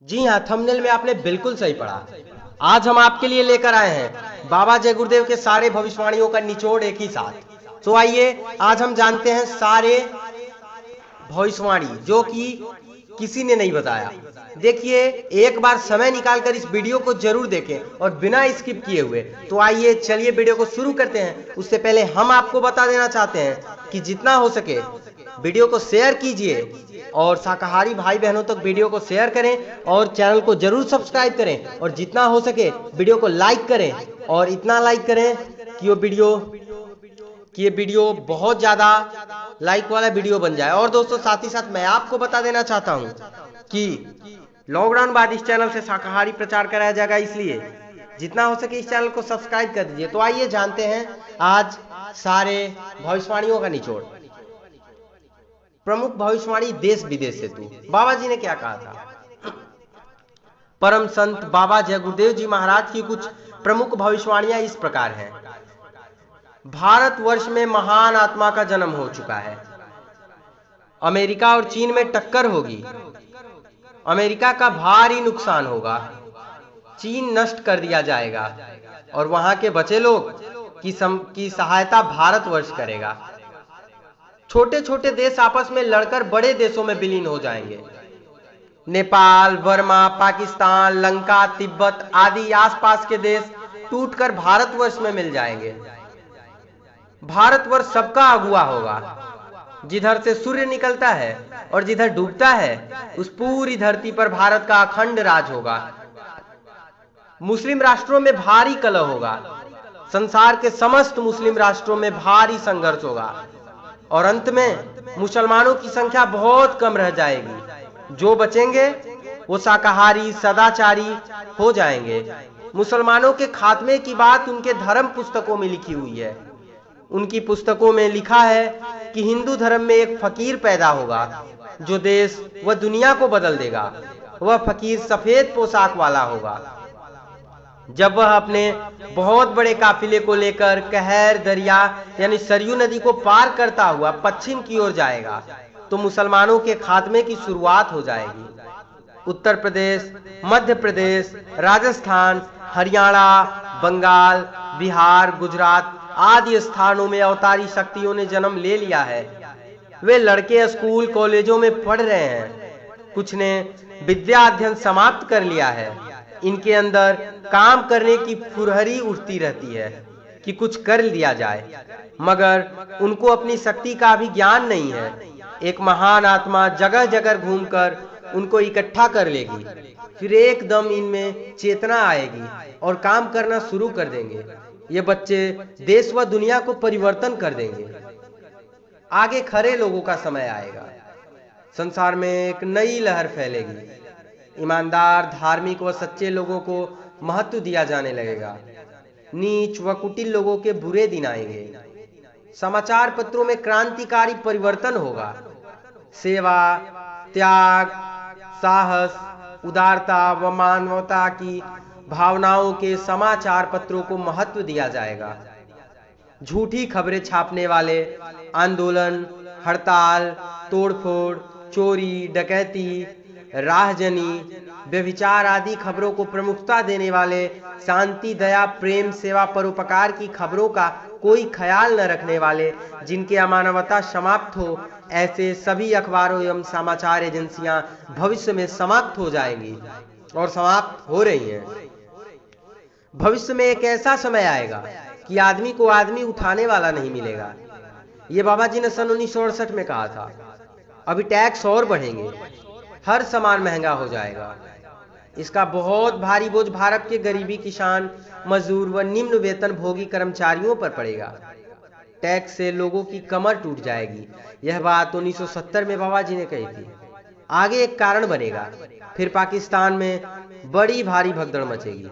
जी हाँ, थंबनेल में आपने बिल्कुल सही पढ़ा। आज हम आपके लिए लेकर आए हैं बाबा जय गुरुदेव के सारे भविष्यवाणियों का निचोड़ एक ही साथ। तो आइए आज हम जानते हैं सारे भविष्यवाणी जो कि किसी ने नहीं बताया। देखिए, एक बार समय निकालकर इस वीडियो को जरूर देखें और बिना स्किप किए हुए। तो आइए चलिए वीडियो को शुरू करते हैं। उससे पहले हम आपको बता देना चाहते हैं कि जितना हो सके वीडियो को शेयर कीजिए और शाकाहारी भाई बहनों तक वीडियो को शेयर करें और चैनल को जरूर सब्सक्राइब करें और जितना हो सके वीडियो को लाइक करें और इतना लाइक करें कि ये वीडियो बहुत ज़्यादा लाइक वाला वीडियो बन जाए। और दोस्तों, साथ ही साथ मैं आपको बता देना चाहता हूं कि लॉकडाउन बाद इस चैनल से शाकाहारी प्रचार कराया जाएगा, इसलिए जितना हो सके इस चैनल को सब्सक्राइब कर दीजिए। तो आइए जानते हैं आज सारे भविष्यवाणियों का निचोड़। प्रमुख भविष्यवाणी देश विदेश से तू। बाबा जी ने क्या कहा था? परम संत बाबा जय गुरुदेव जी महाराज की कुछ प्रमुख भविष्यवाणियां इस प्रकार हैं। भारतवर्ष में महान आत्मा का जन्म हो चुका है। अमेरिका और चीन में टक्कर होगी। अमेरिका का भारी नुकसान होगा। चीन नष्ट कर दिया जाएगा और वहां के बचे लोग की सहायता भारतवर्ष करेगा। छोटे छोटे देश आपस में लड़कर बड़े देशों में विलीन हो जाएंगे। नेपाल, बर्मा, पाकिस्तान, लंका, तिब्बत आदि आसपास के देश टूटकर भारतवर्ष में मिल जाएंगे। भारतवर्ष सबका अगुवा होगा। जिधर से सूर्य निकलता है और जिधर डूबता है उस पूरी धरती पर भारत का अखंड राज होगा। मुस्लिम राष्ट्रों में भारी कलह होगा। संसार के समस्त मुस्लिम राष्ट्रों में भारी संघर्ष होगा और अंत में मुसलमानों की संख्या बहुत कम रह जाएगी। जो बचेंगे वो शाकाहारी सदाचारी हो जाएंगे। मुसलमानों के खात्मे की बात उनके धर्म पुस्तकों में लिखी हुई है। उनकी पुस्तकों में लिखा है कि हिंदू धर्म में एक फकीर पैदा होगा जो देश व दुनिया को बदल देगा। वह फकीर सफेद पोशाक वाला होगा। जब वह अपने बहुत बड़े काफिले को लेकर कहर दरिया यानी सरयू नदी को पार करता हुआ पश्चिम की ओर जाएगा तो मुसलमानों के खात्मे की शुरुआत हो जाएगी। उत्तर प्रदेश, मध्य प्रदेश, राजस्थान, हरियाणा, बंगाल, बिहार, गुजरात आदि स्थानों में अवतारी शक्तियों ने जन्म ले लिया है। वे लड़के स्कूल कॉलेजों में पढ़ रहे हैं। कुछ ने विद्या अध्ययन समाप्त कर लिया है। इनके अंदर काम करने की फुरहरी उठती रहती है कि कुछ कर लिया जाए, मगर उनको अपनी शक्ति का भी ज्ञान नहीं है। एक महान आत्मा जगह जगह घूमकर उनको इकट्ठा कर लेगी, फिर एकदम इनमें चेतना आएगी और काम करना शुरू कर देंगे। ये बच्चे देश व दुनिया को परिवर्तन कर देंगे। आगे खरे लोगों का समय आएगा। संसार में एक नई लहर फैलेगी। ईमानदार, धार्मिक व सच्चे लोगों को महत्व दिया जाने लगेगा। नीच व कुटिल लोगों के बुरे दिन आएंगे। समाचार पत्रों में क्रांतिकारी परिवर्तन होगा। सेवा, त्याग, साहस, उदारता व मानवता की भावनाओं के समाचार पत्रों को महत्व दिया जाएगा। झूठी खबरें छापने वाले, आंदोलन, हड़ताल, तोड़फोड़, चोरी, डकैती, राहजनी, व्यभिचार आदि खबरों को प्रमुखता देने वाले, शांति, दया, प्रेम, सेवा, परोपकार की खबरों का कोई ख्याल न रखने वाले, जिनके अमानवता समाप्त हो, ऐसे सभी अखबारों एवं समाचार एजेंसियां भविष्य में समाप्त हो जाएंगी और समाप्त हो रही हैं। भविष्य में एक ऐसा समय आएगा कि आदमी को आदमी उठाने वाला नहीं मिलेगा। ये बाबा जी ने सन 1968 में कहा था। अभी टैक्स और बढ़ेंगे, हर सामान महंगा हो जाएगा। इसका बहुत भारी बोझ भारत के गरीबी किसान, मजदूर व निम्न वेतन भोगी कर्मचारियों पर पड़ेगा। टैक्स से लोगों की कमर टूट जाएगी। यह बात 1970 में बाबा जी ने कही थी। आगे एक कारण बनेगा, फिर पाकिस्तान में बड़ी भारी भगदड़ मचेगी।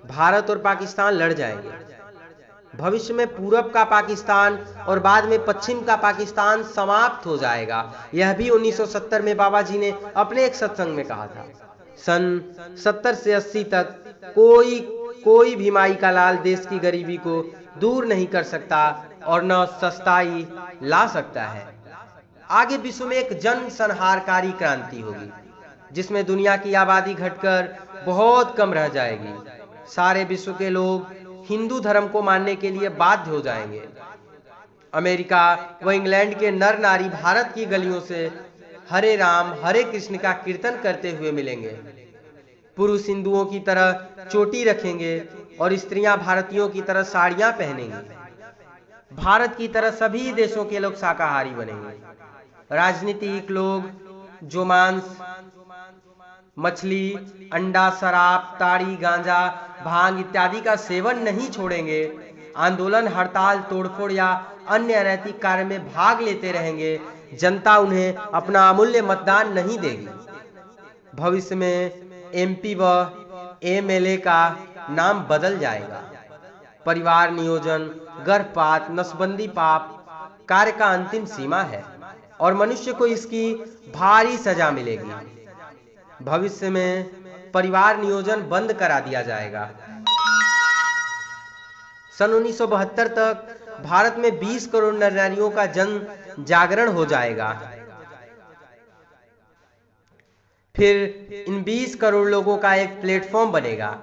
भारत और पाकिस्तान लड़ जाएंगे। भविष्य में पूरब का पाकिस्तान और बाद में पश्चिम का पाकिस्तान समाप्त हो जाएगा। यह भी 1970 में बाबा जी ने अपने एक सत्संग में कहा था। सन 70 से 80 तक कोई भी माई का लाल देश की गरीबी को दूर नहीं कर सकता और न सस्ताई ला सकता है। आगे विश्व में एक जन संहारकारी क्रांति होगी। जिसमें दुनिया की आबादी घटकर बहुत कम रह जाएगी। सारे विश्व के लोग हिंदू धर्म को मानने के लिए बाध्य हो जाएंगे। अमेरिका व इंग्लैंड के नर नारी भारत की गलियों से हरे राम हरे कृष्ण का कीर्तन करते हुए मिलेंगे। पुरुष हिंदुओं की तरह चोटी रखेंगे और स्त्रियां भारतीयों की तरह साड़ियां पहनेंगी। भारत की तरह सभी देशों के लोग शाकाहारी बनेंगे। राजनीतिक लोग जो मांस, मछली, अंडा, शराब, ताड़ी, गांजा, भांग इत्यादि का सेवन नहीं छोड़ेंगे, आंदोलन, हड़ताल, तोड़फोड़ या अन्य अनैतिक कार्य में भाग लेते रहेंगे, जनता उन्हें अपना अमूल्य मतदान नहीं देगी। भविष्य में एमपी व एमएलए का नाम बदल जाएगा। परिवार नियोजन, गर्भपात, नसबंदी पाप कार्य का अंतिम सीमा है और मनुष्य को इसकी भारी सजा मिलेगी। भविष्य में परिवार नियोजन बंद करा दिया जाएगा। सन 1972 तक भारत में 20 करोड़ नर नारियों का जन जागरण हो जाएगा। फिर इन 20 करोड़ लोगों का एक प्लेटफॉर्म बनेगा।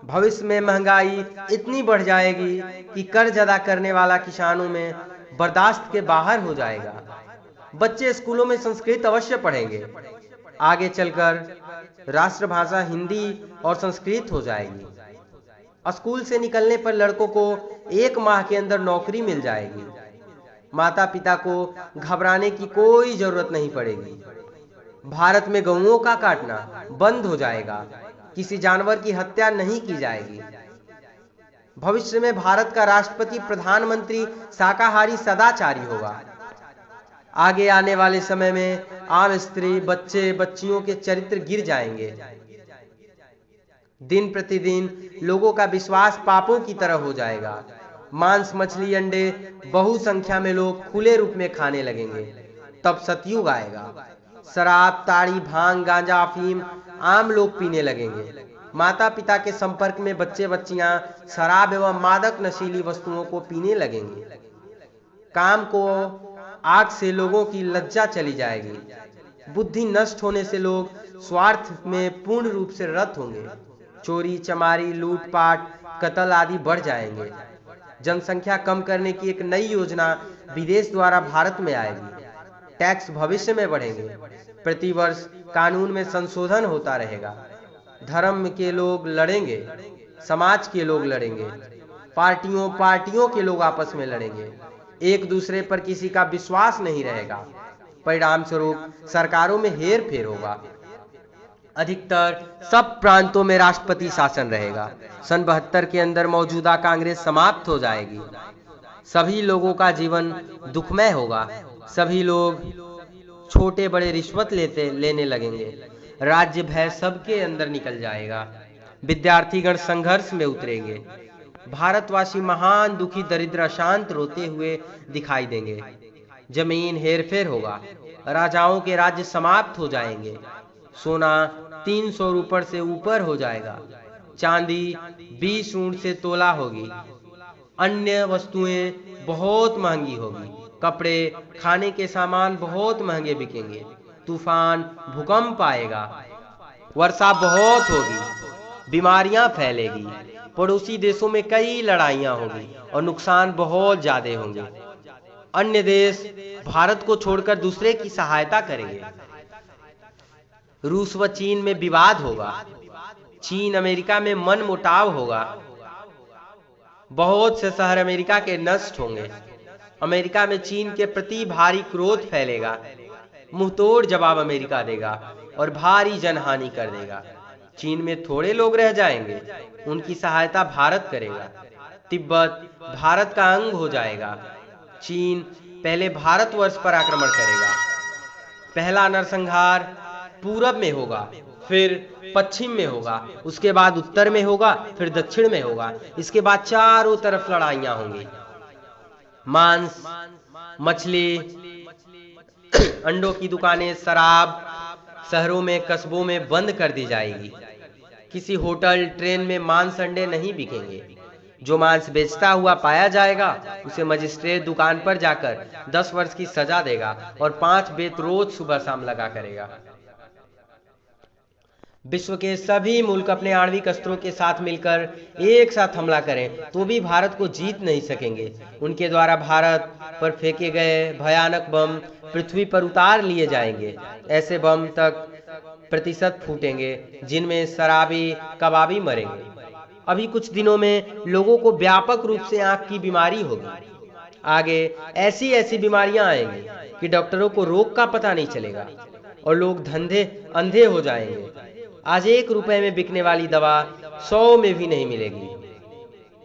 भविष्य में महंगाई इतनी बढ़ जाएगी कि कर्ज अदा करने वाला किसानों में बर्दाश्त के बाहर हो जाएगा। बच्चे स्कूलों में संस्कृत अवश्य पढ़ेंगे। आगे चलकर राष्ट्रभाषा हिंदी और संस्कृत हो जाएगी। स्कूल से निकलने पर लड़कों को 1 माह के अंदर नौकरी मिल जाएगी। माता पिता को घबराने की कोई जरूरत नहीं पड़ेगी। भारत में गौओं का काटना बंद हो जाएगा। किसी जानवर की हत्या नहीं की जाएगी। भविष्य में भारत का राष्ट्रपति, प्रधानमंत्री शाकाहारी सदाचारी होगा। आगे आने वाले समय में आम स्त्री, बच्चे, बच्चियों के चरित्र गिर जाएंगे। दिन प्रतिदिन लोगों का विश्वास पापों की तरह हो जाएगा। मांस, मछली, अंडे बहुसंख्या में लोग खुले रूप में खाने लगेंगे। तब सतयुग आएगा। शराब, ताड़ी, भांग, गांजा, अफीम आम लोग पीने लगेंगे। माता पिता के संपर्क में बच्चे बच्चियां शराब एवं मादक नशीली वस्तुओं को पीने लगेंगे। काम को आग से लोगों की लज्जा चली जाएगी। बुद्धि नष्ट होने से लोग स्वार्थ में पूर्ण रूप से रत होंगे। चोरी, चमारी, लूटपाट, कत्ल आदि बढ़ जाएंगे। जनसंख्या कम करने की एक नई योजना विदेश द्वारा भारत में आएगी। टैक्स भविष्य में बढ़ेंगे। प्रतिवर्ष कानून में संशोधन होता रहेगा। धर्म के लोग लड़ेंगे, समाज के लोग लड़ेंगे, पार्टियों के लोग आपस में लड़ेंगे। एक दूसरे पर किसी का विश्वास नहीं रहेगा। परिणाम स्वरूप सरकारों में हेर फेर होगा। अधिकतर सब प्रांतों में राष्ट्रपति शासन रहेगा। सन 72 के अंदर मौजूदा कांग्रेस समाप्त हो जाएगी। सभी लोगों का जीवन दुखमय होगा। सभी लोग छोटे बड़े रिश्वत लेने लगेंगे। राज्य भय सबके अंदर निकल जाएगा। विद्यार्थीगण संघर्ष में उतरेंगे। भारतवासी महान, दुखी, दरिद्र, अशांत रोते हुए दिखाई देंगे। जमीन हेरफेर होगा। राजाओं के राज्य समाप्त हो जाएंगे। सोना 300 रुपये से ऊपर हो जाएगा। चांदी 20 ऊंट से तोला होगी। अन्य वस्तुएं बहुत महंगी होगी। कपड़े, खाने के सामान बहुत महंगे बिकेंगे। तूफान, भूकंप आएगा। वर्षा बहुत होगी। बीमारियां फैलेगी। पड़ोसी देशों में कई लड़ाइयां होंगी और नुकसान बहुत ज्यादा होंगे। अन्य देश भारत को छोड़कर दूसरे की सहायता करेंगे। रूस व चीन में विवाद होगा। चीन अमेरिका में मनमुटाव होगा। बहुत से शहर अमेरिका के नष्ट होंगे। अमेरिका में चीन के प्रति भारी क्रोध फैलेगा। मुंहतोड़ जवाब अमेरिका देगा और भारी जनहानि कर देगा। चीन में थोड़े लोग रह जाएंगे। उनकी सहायता भारत करेगा। तिब्बत भारत का अंग हो जाएगा। चीन पहले भारतवर्ष पर आक्रमण करेगा। पहला नरसंहार पूरब में होगा, फिर पश्चिम में होगा, उसके बाद उत्तर में होगा, फिर दक्षिण में होगा। इसके बाद चारों तरफ लड़ाइयां होंगी। मांस, मछली, अंडों की दुकानें, शराब शहरों में, कस्बों में बंद कर दी जाएगी। किसी होटल, ट्रेन में मांस, अंडे नहीं बिकेंगे। जो मांस बेचता हुआ पाया जाएगा उसे मजिस्ट्रेट दुकान पर जाकर 10 वर्ष की सजा देगा और 5 बेत रोज सुबह शाम लगा करेगा। विश्व के सभी मुल्क अपने आणविक अस्त्रों के साथ मिलकर एक साथ हमला करें तो भी भारत को जीत नहीं सकेंगे। उनके द्वारा भारत पर फेंके गए भयानक बम पृथ्वी पर उतार लिए जाएंगे। ऐसे बम तक प्रतिशत फूटेंगे जिनमें शराबी कबाबी मरेंगे। अभी कुछ दिनों में लोगों को व्यापक रूप से आंख की बीमारी होगी। आगे ऐसी ऐसी बीमारियां आएंगी कि डॉक्टरों को रोग का पता नहीं चलेगा और लोग अंधे हो जाएंगे। आज 1 रुपए में बिकने वाली दवा 100 में भी नहीं मिलेगी।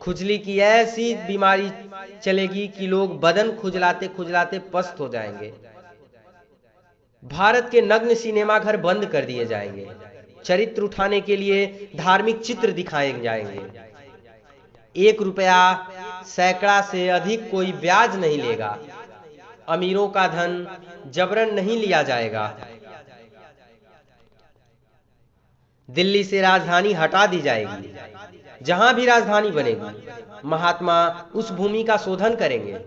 खुजली की ऐसी बीमारी चलेगी कि लोग बदन खुजलाते खुजलाते पस्त हो जाएंगे। भारत के नग्न सिनेमा घर बंद कर दिए जाएंगे। चरित्र उठाने के लिए धार्मिक चित्र दिखाए जाएंगे। 1 रुपया सैकड़ा से अधिक कोई ब्याज नहीं लेगा। अमीरों का धन जबरन नहीं लिया जाएगा। दिल्ली से राजधानी हटा दी जाएगी। जहां भी राजधानी बनेगी महात्मा उस भूमि का शोधन करेंगे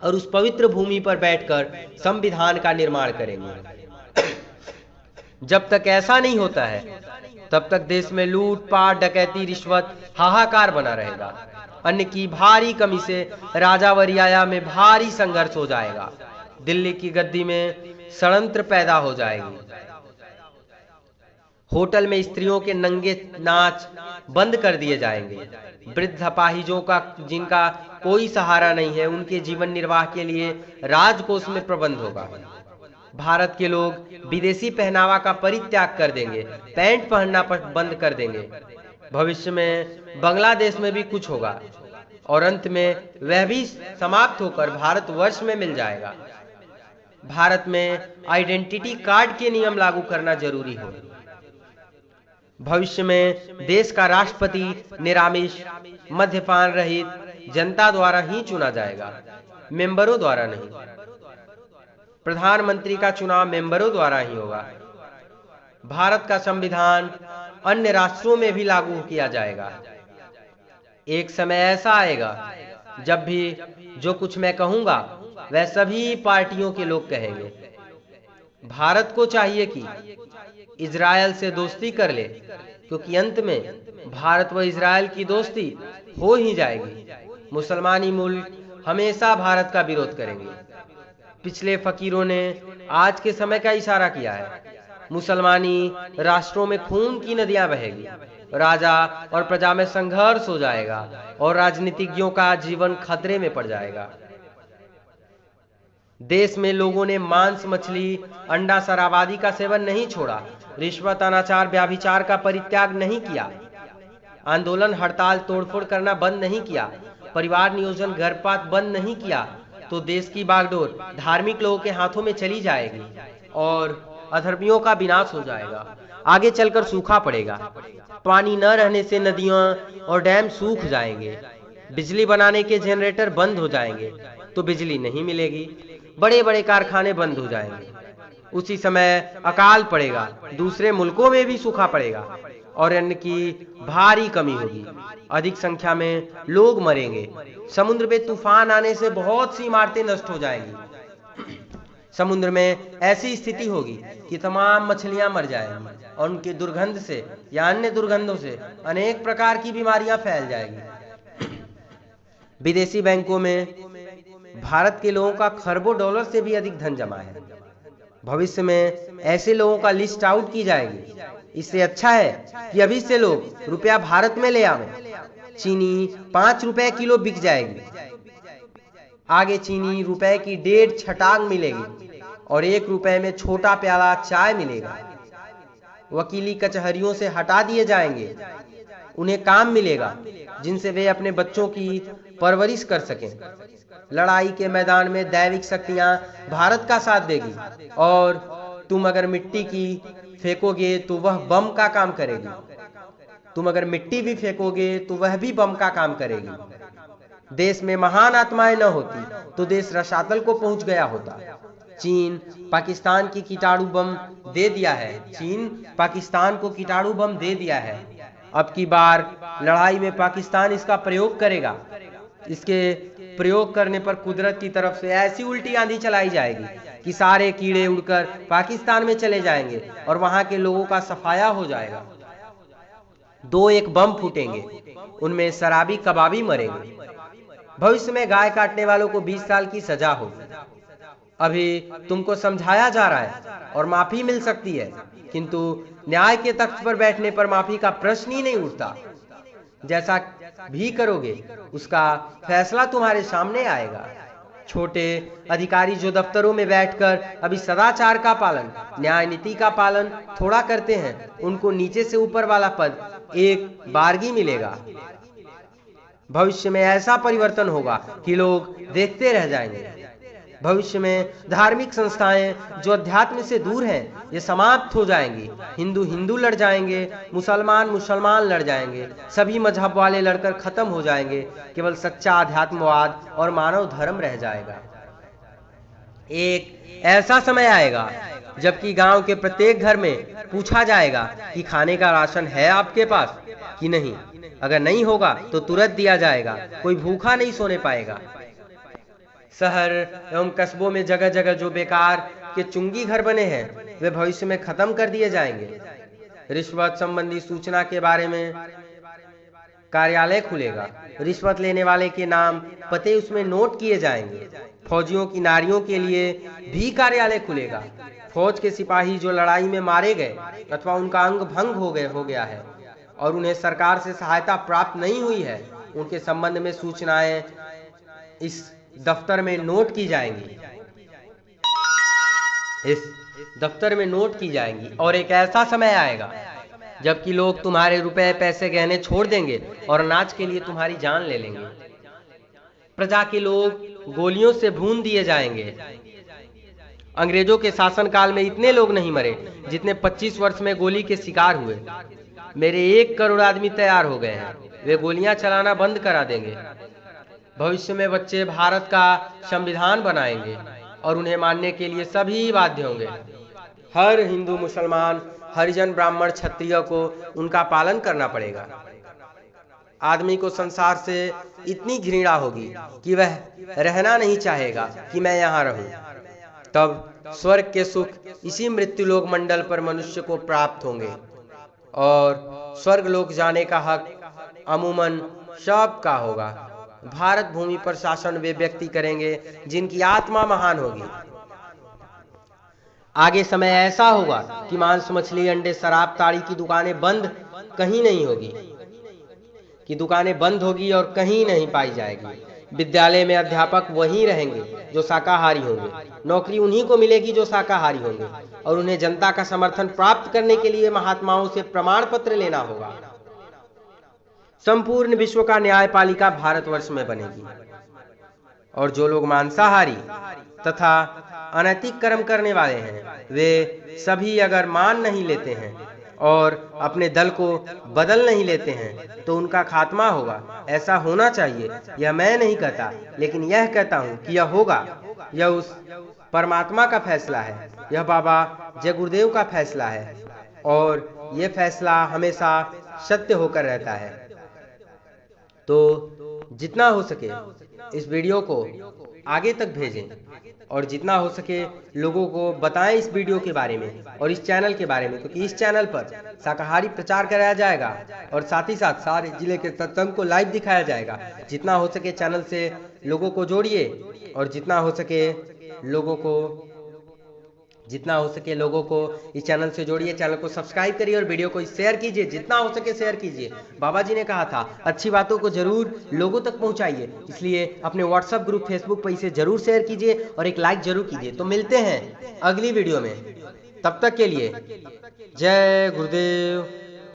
और उस पवित्र भूमि पर बैठकर संविधान का निर्माण करेंगे। जब तक ऐसा नहीं होता है तब तक देश में लूटपाट, डकैती, रिश्वत हाहाकार बना रहेगा। अन्न की भारी कमी से राजावरियाया में भारी संघर्ष हो जाएगा। दिल्ली की गद्दी में षड्यंत्र पैदा हो जाएगी। होटल में स्त्रियों के नंगे नाच बंद कर दिए जाएंगे। वृद्ध अपाहिजों का जिनका कोई सहारा नहीं है उनके जीवन निर्वाह के लिए राजकोष में प्रबंध होगा। भारत के लोग विदेशी पहनावा का परित्याग कर देंगे, पैंट पहनना बंद कर देंगे। भविष्य में बांग्लादेश में भी कुछ होगा और अंत में वह भी समाप्त होकर भारतवर्ष में मिल जाएगा। भारत में आइडेंटिटी कार्ड के नियम लागू करना जरूरी हो। भविष्य में देश का राष्ट्रपति निरामिष, मद्यपान रहित जनता द्वारा ही चुना जाएगा, मेंबरों द्वारा नहीं। प्रधानमंत्री का चुनाव मेंबरों द्वारा ही होगा। भारत का संविधान अन्य राष्ट्रों में भी लागू किया जाएगा। एक समय ऐसा आएगा जब भी जो कुछ मैं कहूंगा वह सभी पार्टियों के लोग कहेंगे। भारत को चाहिए कि इजराइल से दोस्ती कर ले, क्योंकि अंत में भारत व इजराइल की दोस्ती हो ही जाएगी। मुसलमानी मुल्क हमेशा भारत का विरोध करेंगे। पिछले फकीरों ने आज के समय का इशारा किया है। मुसलमानी राष्ट्रों में खून की नदियां बहेगी, राजा और प्रजा में संघर्ष हो जाएगा और राजनीतिज्ञों का जीवन खतरे में पड़ जाएगा। देश में लोगों ने मांस, मछली, अंडा, शराबादी का सेवन नहीं छोड़ा, रिश्वत, अनाचार, व्याभिचार का परित्याग नहीं किया, आंदोलन, हड़ताल, तोड़फोड़ करना बंद नहीं किया, परिवार नियोजन, गर्भपात बंद नहीं किया, तो देश की बागडोर धार्मिक लोगों के हाथों में चली जाएगी और अधर्मियों का विनाश हो जाएगा। आगे चलकर सूखा पड़ेगा। पानी न रहने से नदियां और डैम सूख जाएंगे। बिजली बनाने के जनरेटर बंद हो जाएंगे तो बिजली नहीं मिलेगी। बड़े बड़े कारखाने बंद हो जाएंगे। उसी समय अकाल पड़ेगा। दूसरे मुल्कों में भी सूखा पड़ेगा और अन्न की भारी कमी होगी। अधिक संख्या में लोग मरेंगे। समुद्र में तूफान आने से बहुत सी इमारतें नष्ट हो जाएंगी। समुद्र में ऐसी स्थिति होगी कि तमाम मछलियां मर जाएंगी और उनकी दुर्गंध से या अन्य दुर्गंधों से अनेक प्रकार की बीमारियां फैल जाएंगी। विदेशी बैंकों में भारत के लोगों का खरबों डॉलर से भी अधिक धन जमा है। भविष्य में ऐसे लोगों का लिस्ट आउट की जाएगी। इससे अच्छा है कि अभी से लोग रुपया भारत में ले आवें। चीनी 5 रुपए किलो बिक जाएगी। आगे चीनी रुपए की 1.5 छटांग मिलेगी और 1 रुपए में छोटा प्याला चाय मिलेगा। वकीली कचहरियों से हटा दिए जाएंगे। उन्हें काम मिलेगा जिनसे वे अपने बच्चों की परवरिश कर सकें। लड़ाई के मैदान में दैविक शक्तियां भारत का साथ देगी और तुम अगर मिट्टी की फेंकोगे तो वह बम का काम करेगी। तुम अगर मिट्टी भी फेंकोगे तो वह भी बम का काम करेगी। देश में महान आत्माएं न होती तो देश रसातल को पहुंच गया होता। चीन पाकिस्तान की कीटाणु बम दे दिया है। चीन पाकिस्तान को कीटाणु बम दे दिया है। अब की बार लड़ाई में पाकिस्तान इसका प्रयोग करेगा। इसके प्रयोग करने पर कुदरत की तरफ से ऐसी उल्टी आंधी चलाई जाएगी कि सारे कीड़े उड़कर पाकिस्तान में चले जाएंगे और वहां के लोगों का सफाया हो जाएगा। 2-1 बम फूटेंगे, उनमें शराबी कबाबी मरेंगे। भविष्य में गाय काटने वालों को 20 साल की सजा होगी। अभी तुमको समझाया जा रहा है और माफी मिल सकती है, किंतु न्याय के तख्त पर बैठने पर माफी का प्रश्न ही नहीं उठता। जैसा भी करोगे उसका फैसला तुम्हारे सामने आएगा। छोटे अधिकारी जो दफ्तरों में बैठकर अभी सदाचार का पालन, न्याय नीति का पालन थोड़ा करते हैं, उनको नीचे से ऊपर वाला पद एक बारगी मिलेगा। भविष्य में ऐसा परिवर्तन होगा कि लोग देखते रह जाएंगे। भविष्य में धार्मिक संस्थाएं जो अध्यात्म से दूर हैं, ये समाप्त हो जाएंगी। हिंदू हिंदू लड़ जाएंगे, मुसलमान मुसलमान लड़ जाएंगे, सभी मजहब वाले लड़कर खत्म हो जाएंगे। केवल सच्चा अध्यात्मवाद और मानव धर्म रह जाएगा। एक ऐसा समय आएगा जबकि गांव के प्रत्येक घर में पूछा जाएगा कि खाने का राशन है आपके पास कि नहीं। अगर नहीं होगा तो तुरंत दिया जाएगा, कोई भूखा नहीं सोने पाएगा। शहर एवं कस्बों में जगह जगह जो बेकार के चुंगी घर बने हैं, वे भविष्य में खत्म कर दिए जाएंगे। रिश्वत संबंधी सूचना के बारे में कार्यालय खुलेगा। रिश्वत लेने वाले के नाम पते उसमें नोट किए जाएंगे। फौजियों की नारियों के लिए भी कार्यालय खुलेगा। फौज के सिपाही जो लड़ाई में मारे गए अथवा उनका अंग भंग हो गया है और उन्हें सरकार से सहायता प्राप्त नहीं हुई है, उनके संबंध में सूचनाएं इस दफ्तर में नोट की जाएंगी। इस दफ्तर में नोट की जाएंगी। और एक ऐसा समय आएगा जबकि लोग तुम्हारे रुपए पैसे गहने छोड़ देंगे और अनाज के लिए तुम्हारी जान ले लेंगे। प्रजा के लोग गोलियों से भून दिए जाएंगे। अंग्रेजों के शासनकाल में इतने लोग नहीं मरे जितने 25 वर्ष में गोली के शिकार हुए। मेरे 1 करोड़ आदमी तैयार हो गए हैं, वे गोलियां चलाना बंद करा देंगे। भविष्य में बच्चे भारत का संविधान बनाएंगे और उन्हें मानने के लिए सभी बाध्य होंगे। हर हिंदू मुसलमान हरिजन ब्राह्मण क्षत्रिय को उनका पालन करना पड़ेगा। आदमी को संसार से इतनी घृणा होगी कि वह रहना नहीं चाहेगा कि मैं यहाँ रहूं। तब स्वर्ग के सुख इसी मृत्युलोक मंडल पर मनुष्य को प्राप्त होंगे और स्वर्ग लोक जाने का हक अमूमन सबका होगा। भारत भूमि पर शासन वे व्यक्ति करेंगे जिनकी आत्मा महान होगी। आगे समय ऐसा होगा कि मांस मछली अंडे शराब ताड़ी की दुकानें बंद कहीं नहीं होगी, कि दुकानें बंद होगी और कहीं नहीं पाई जाएगी। विद्यालय में अध्यापक वही रहेंगे जो शाकाहारी होंगे। नौकरी उन्हीं को मिलेगी जो शाकाहारी होंगे और उन्हें जनता का समर्थन प्राप्त करने के लिए महात्माओं से प्रमाण पत्र लेना होगा। संपूर्ण विश्व का न्यायपालिका भारतवर्ष में बनेगी और जो लोग मांसाहारी तथा अनैतिक कर्म करने वाले हैं, वे सभी अगर मान नहीं लेते हैं और अपने दल को बदल नहीं लेते हैं तो उनका खात्मा होगा। ऐसा होना चाहिए, यह मैं नहीं कहता, लेकिन यह कहता हूँ कि यह होगा। यह उस परमात्मा का फैसला है, यह बाबा जय गुरुदेव का फैसला है और यह फैसला हमेशा सत्य होकर रहता है। तो जितना हो सके इस वीडियो को आगे तक भेजें और जितना हो सके लोगों को बताएं इस वीडियो के बारे में और इस चैनल के बारे में, क्योंकि इस चैनल पर शाकाहारी प्रचार कराया जाएगा और साथ ही साथ सारे जिले के सत्संग को लाइव दिखाया जाएगा। जितना हो सके चैनल से लोगों को जोड़िए और जितना हो सके लोगों को इस चैनल से जोड़िए। चैनल को सब्सक्राइब करिए और वीडियो को शेयर कीजिए, जितना हो सके शेयर कीजिए। बाबा जी ने कहा था अच्छी बातों को जरूर लोगों तक पहुंचाइए, इसलिए अपने व्हाट्सएप ग्रुप फेसबुक पर इसे जरूर शेयर कीजिए और एक लाइक जरूर कीजिए। तो मिलते हैं अगली वीडियो में, तब तक के लिए जय गुरुदेव।